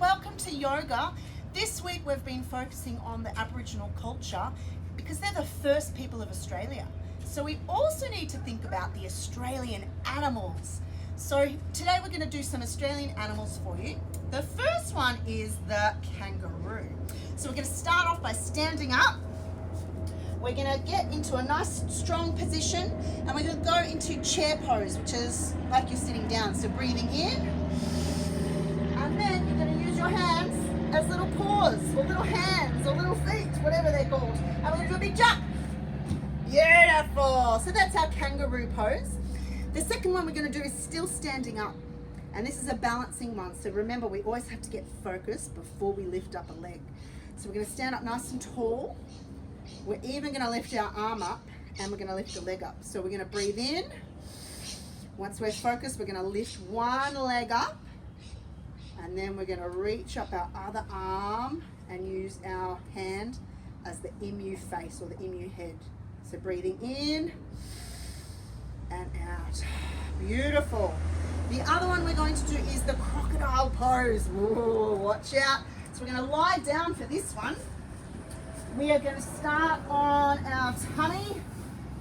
welcome to yoga. This week we've been focusing on the Aboriginal culture because they're the first people of Australia. So we also need to think about the Australian animals. So today we're going to do some Australian animals for you. The first one is the kangaroo. So we're going to start off by standing up. We're going to get into a nice strong position and we're going to go into chair pose, which is like you're sitting down. So breathing in, and then you're going to use your hands as little paws or little hands or little feet, whatever they're called. And we're going to do a big jump. Beautiful. So that's our kangaroo pose. The second one we're going to do is still standing up. And this is a balancing one. So remember, we always have to get focused before we lift up a leg. So we're going to stand up nice and tall. We're even going to lift our arm up and we're going to lift the leg up. So we're going to breathe in. Once we're focused, we're going to lift one leg up. And then we're going to reach up our other arm and use our hand as the emu face or the emu head. So breathing in and out. Beautiful. The other one we're going to do is the crocodile pose. Whoa, watch out. So we're going to lie down for this one. We are going to start on our tummy,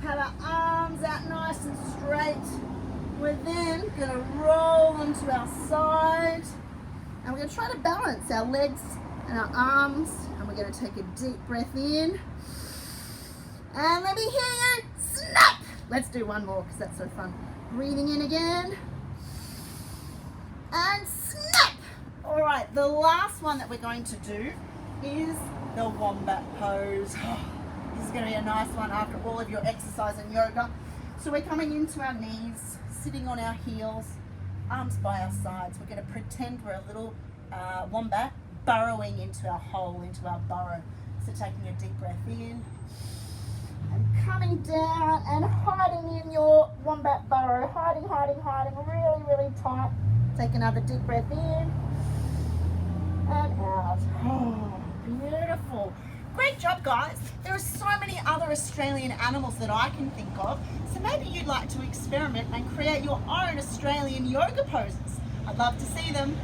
have our arms out nice and straight. We're then going to roll them to our side. And we're going to try to balance our legs and our arms. And we're going to take a deep breath in. And let me hear you snap. Let's do one more because that's so fun. Breathing in again. And snap. All right, the last one that we're going to do is the wombat pose. This is going to be a nice one after all of your exercise and yoga. So we're coming into our knees, sitting on our heels, arms by our sides. We're going to pretend we're a little wombat burrowing into our hole, into our burrow. So taking a deep breath in and coming down and hiding in your wombat burrow. Hiding, really, really tight. Take another deep breath in and out. Oh, beautiful. Great job, guys. There are so many other Australian animals that I can think of. So maybe you'd like to experiment and create your own Australian yoga poses. I'd love to see them.